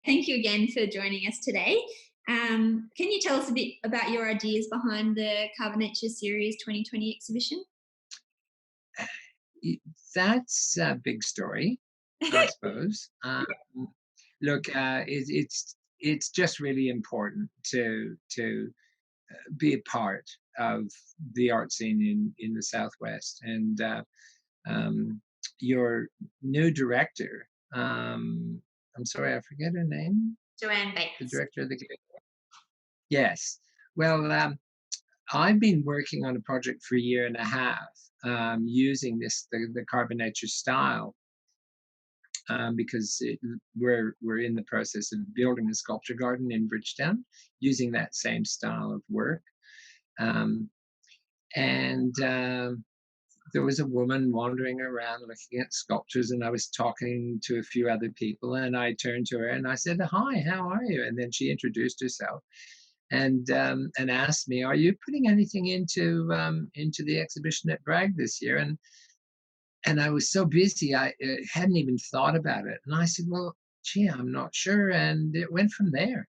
Thank you again for joining us today. Can you tell us a bit about your ideas behind the Carbonature Series 2020 exhibition? Y- That's a big story, I suppose. Look, it's just really important to be a part of the art scene in the Southwest. And um, your new director, I'm sorry, I forget her name. Joanne The Bates. director of the yes. Well, I've been working on a project for a year and a half, using the Carbonature style, because we're in the process of building a sculpture garden in Bridgetown using that same style of work. Um, and There was a woman wandering around looking at sculptures, and I was talking to a few other people, and I turned to her and I said, "Hi, how are you?" And then she introduced herself and asked me, "Are you putting anything into the exhibition at Bragg this year?" And I was so busy, I hadn't even thought about it. And I said, "Well, gee, I'm not sure." And it went from there.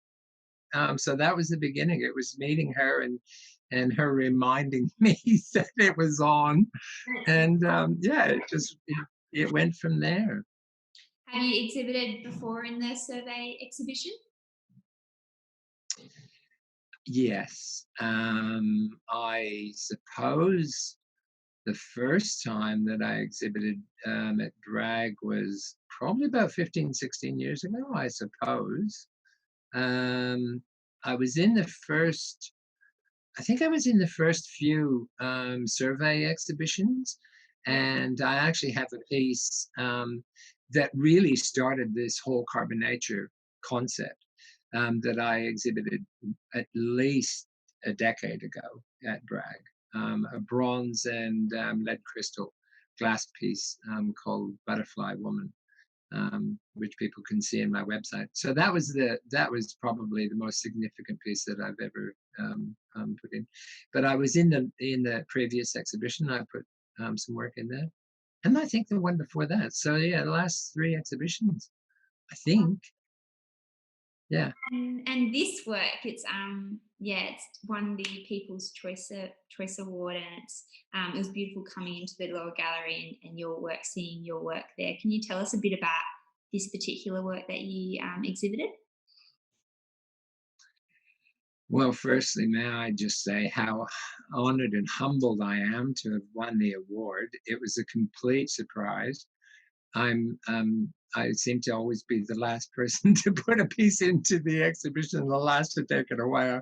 So that was the beginning. It was meeting her and her reminding me that it was on. And yeah, it went from there. Have you exhibited before in the survey exhibition? Yes. I suppose the first time that I exhibited at Bragg was probably about 15, 16 years ago, I suppose. Um, I was in the first, I think I was in the first few survey exhibitions, Yeah. and I actually have a piece that really started this whole carbonature concept, that I exhibited at least a decade ago at Bragg, a bronze and lead crystal glass piece called Butterfly Woman, which people can see in my website. So that was probably the most significant piece that I've ever put in. But I was in the previous exhibition. I put some work in there, and I think the one before that. So yeah, the last three exhibitions, I think. Yeah. And this work, it's won the People's Choice Award, and it was beautiful coming into the lower gallery and your work, seeing your work there. Can you tell us a bit about this particular work that you exhibited? Well, firstly, may I just say how honored and humbled I am to have won the award. It was a complete surprise. I seem to always be the last person to put a piece into the exhibition and the last to take it away.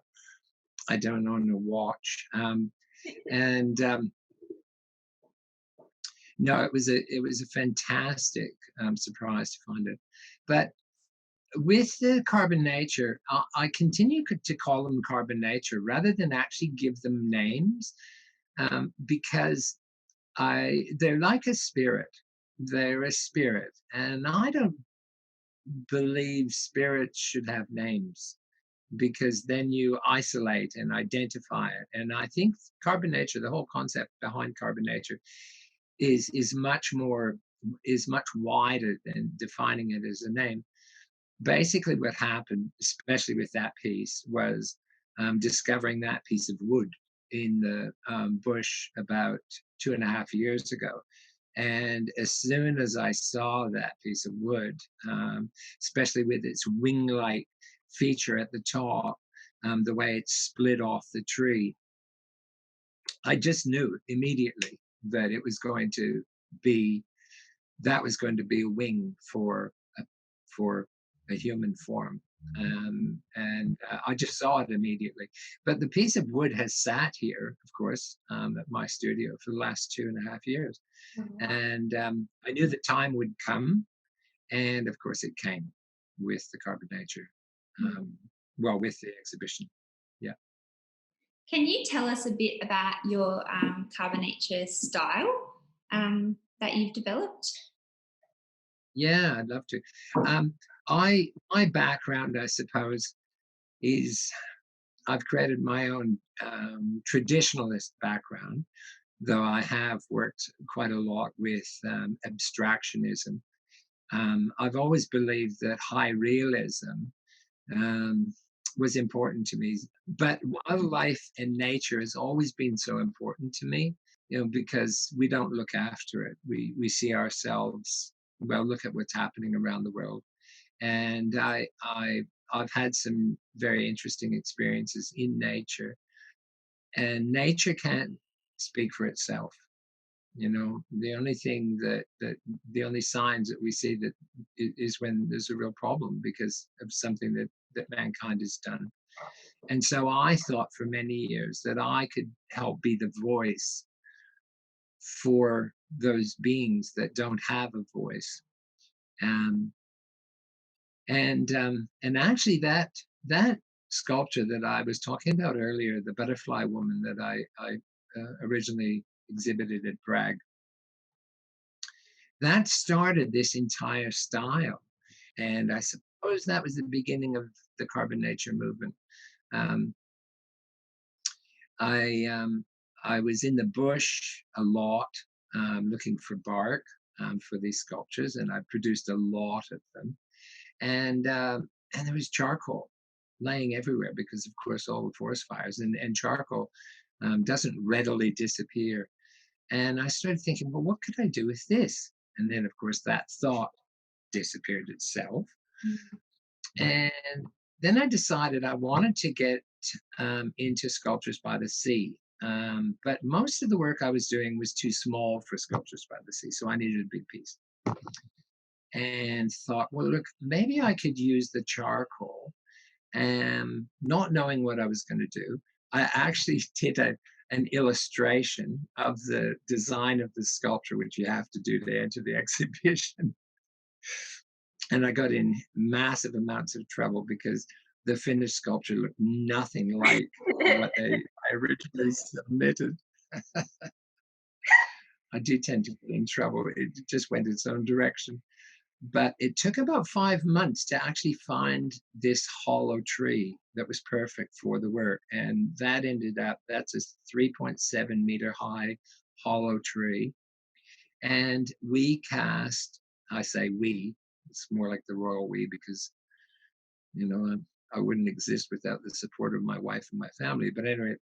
I don't own a watch. And No, it was a fantastic surprise to find it. But with the carbon nature, I continue to call them carbon nature rather than actually give them names, because they're like a spirit. They're a spirit, and I don't believe spirits should have names, because then you isolate and identify it. And I think carbon nature, the whole concept behind carbon nature, is much more is much wider than defining it as a name. Basically, what happened, especially with that piece, was discovering that piece of wood in the bush about 2.5 years ago. And as soon as I saw that piece of wood, especially with its wing like feature at the top, the way it split off the tree, I just knew immediately that it was going to be that was going to be a wing for a human form. And I just saw it immediately. But the piece of wood has sat here, of course, at my studio for the last 2.5 years. Wow. And I knew the time would come. And of course, it came with the carbon nature, um, well, with the exhibition. Yeah. Can you tell us a bit about your Carbonature style that you've developed? Yeah, I'd love to. Um, my background, I suppose, is I've created my own traditionalist background, though I have worked quite a lot with abstractionism. I've always believed that high realism um, was important to me. But wildlife and nature has always been so important to me, because we don't look after it. We see ourselves. Well, look at what's happening around the world, and I've had some very interesting experiences in nature, and nature can't speak for itself. The only thing that the only signs that we see that is when there's a real problem because of something that mankind has done. And so I thought for many years that I could help be the voice for those beings that don't have a voice. Um, and actually that sculpture that I was talking about earlier, the butterfly woman that I originally exhibited at Bragg, that started this entire style. And I suppose that was the beginning of the carbon nature movement. Um, I I was in the bush a lot, looking for bark for these sculptures, and I produced a lot of them. And there was charcoal laying everywhere because, of course, all the forest fires, and charcoal doesn't readily disappear. And I started thinking, well, what could I do with this? And then, of course, that thought disappeared itself. Mm. And then I decided I wanted to get into sculptures by the sea. But most of the work I was doing was too small for sculptures by the sea, so I needed a big piece. And thought, well, look, maybe I could use the charcoal. And not knowing what I was going to do, I actually did an illustration of the design of the sculpture, which you have to do to enter the exhibition. And I got in massive amounts of trouble because the finished sculpture looked nothing like what I originally submitted. I do tend to get in trouble. It just went its own direction. But it took about 5 months to actually find this hollow tree that was perfect for the work. And that ended up, that's a 3.7 meter high hollow tree. And we cast, I say we, it's more like the royal we because, you know, I wouldn't exist without the support of my wife and my family. But anyway,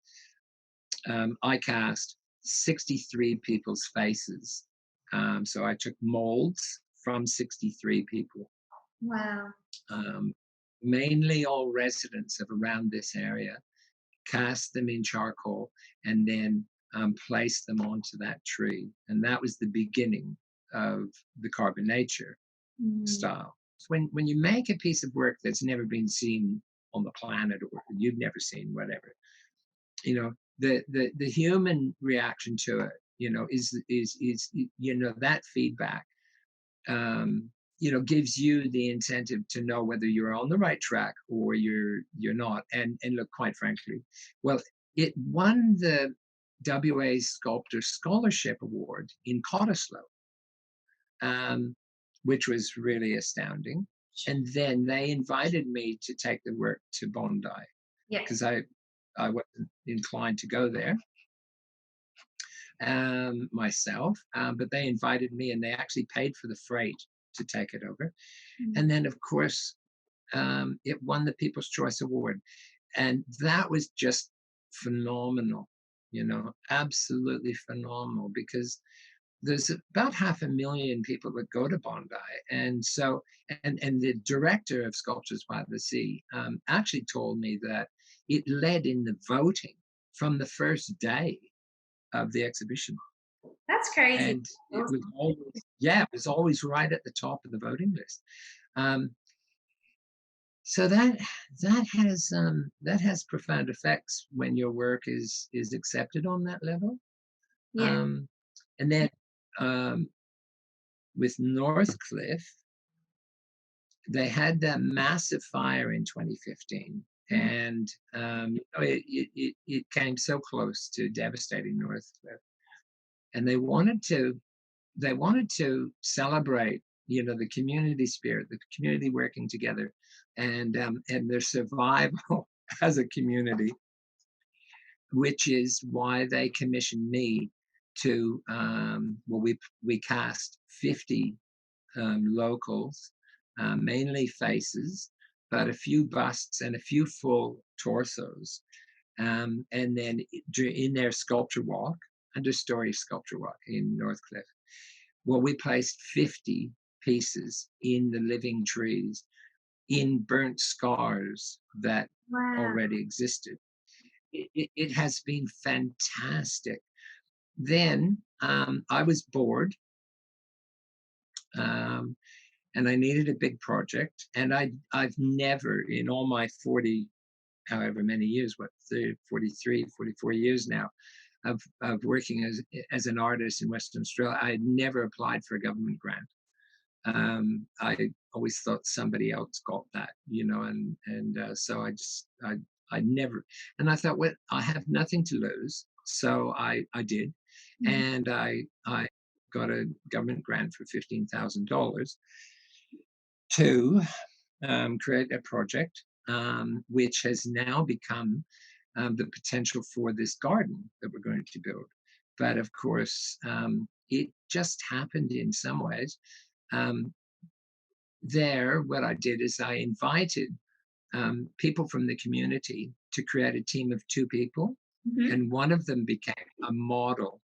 I cast 63 people's faces. So I took molds from 63 people. Wow. Um, Mainly all residents of around this area, cast them in charcoal, and then placed them onto that tree. And that was the beginning of the carbon nature style. So when you make a piece of work that's never been seen on the planet, or you've never seen whatever, the human reaction to it, is that feedback gives you the incentive to know whether you're on the right track or you're not. And look, quite frankly, well, it won the WA Sculptor Scholarship Award in Cottesloe, which was really astounding. And then they invited me to take the work to Bondi because I wasn't inclined to go there myself, but they invited me, and they actually paid for the freight to take it over. And then, of course, it won the People's Choice Award. And that was just phenomenal, absolutely phenomenal, because there's about 500,000 people that go to Bondi. And so, and the director of Sculptures by the Sea actually told me that it led in the voting from the first day of the exhibition. That's crazy. And it was always right at the top of the voting list. So that has profound effects when your work is accepted on that level. And then with Northcliffe, they had that massive fire in 2015, and it came so close to devastating Northcliffe, and they wanted to celebrate, the community spirit, the community working together, and their survival as a community, which is why they commissioned me to we cast 50 locals, mainly faces, but a few busts and a few full torsos. And then in their sculpture walk, understory sculpture walk in Northcliffe, well, we placed 50 pieces in the living trees, in burnt scars that Wow. already existed. It has been fantastic. Then I was bored, um, and I needed a big project. And I've never, in all my 40, however many years, what, 30, 43, 44 years now, of working as an artist in Western Australia, I had never applied for a government grant. I always thought somebody else got that, and so I never, and I thought, well, I have nothing to lose, so I did, Mhm. and I got a government grant for $15,000 to create a project, which has now become the potential for this garden that we're going to build. But of course, it just happened in some ways. Um, what I did is I invited people from the community to create a team of two people, Mhm. and one of them became a model.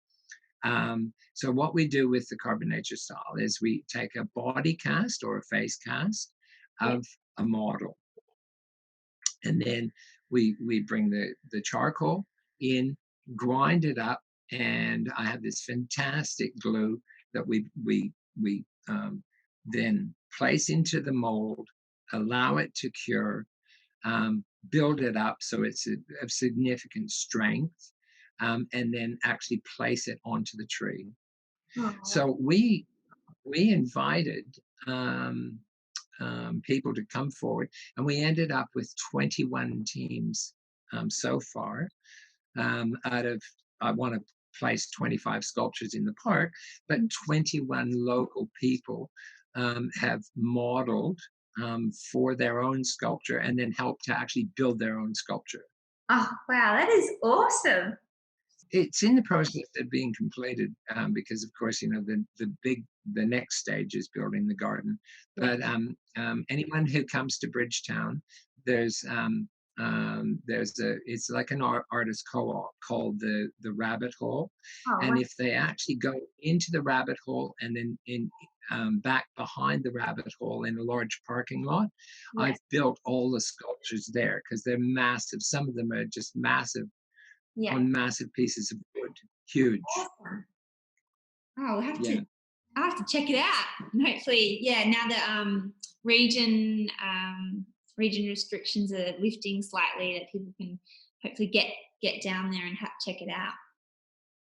So what we do with the carbon nature style is we take a body cast or a face cast Yeah. of a model, and then we bring the charcoal in, grind it up, and I have this fantastic glue that we then place into the mold, allow it to cure, build it up so it's of significant strength, and then actually place it onto the tree. Oh, So we invited um, people to come forward, and we ended up with 21 teams so far. Out of, I want to place 25 sculptures in the park, but 21 local people have modeled for their own sculpture and then helped to actually build their own sculpture. oh, wow, that is awesome. It's in the process of being completed, because, of course, the next stage is building the garden. Yeah. But anyone who comes to Bridgetown, there's it's like an artist co-op called the Rabbit Hole, Oh, and wow. if they actually go into the rabbit hole and then in back behind the rabbit hole in a large parking lot, Yeah. I've built all the sculptures there because they're massive. Some of them are just massive, Yeah. on massive pieces of wood, huge. Awesome. Oh, Yeah. I'll have to check it out. And hopefully, yeah, now that region region restrictions are lifting slightly, that people can hopefully get down there and check it out.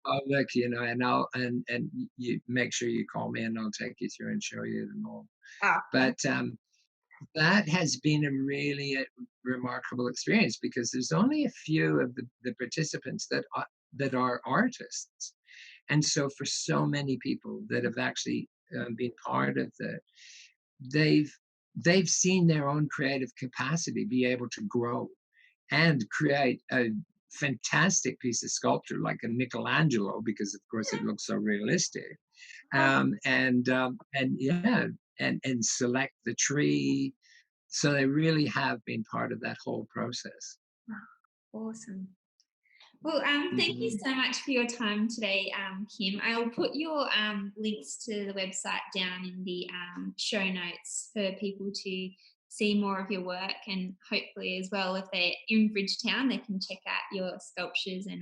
Oh, look, and and you make sure you call me, and I'll take you through and show you them all. Oh, But that has been a really remarkable experience because there's only a few of the participants that are artists, and so for so many people that have actually been part of they've they've seen their own creative capacity be able to grow and create a fantastic piece of sculpture like a Michelangelo, because of course it looks so realistic. And yeah, and select the tree. So they really have been part of that whole process. awesome. Well, thank you Mhm. so much for your time today, Kim. I'll put your links to the website down in the show notes for people to see more of your work, and hopefully as well, if they're in Bridgetown, they can check out your sculptures. And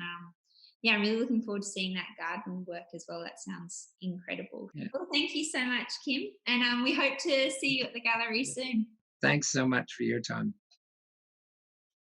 yeah, I'm really looking forward to seeing that garden work as well. That sounds incredible. Yeah. Well, thank you so much, Kim, and we hope to see you at the gallery soon. Thanks so much for your time.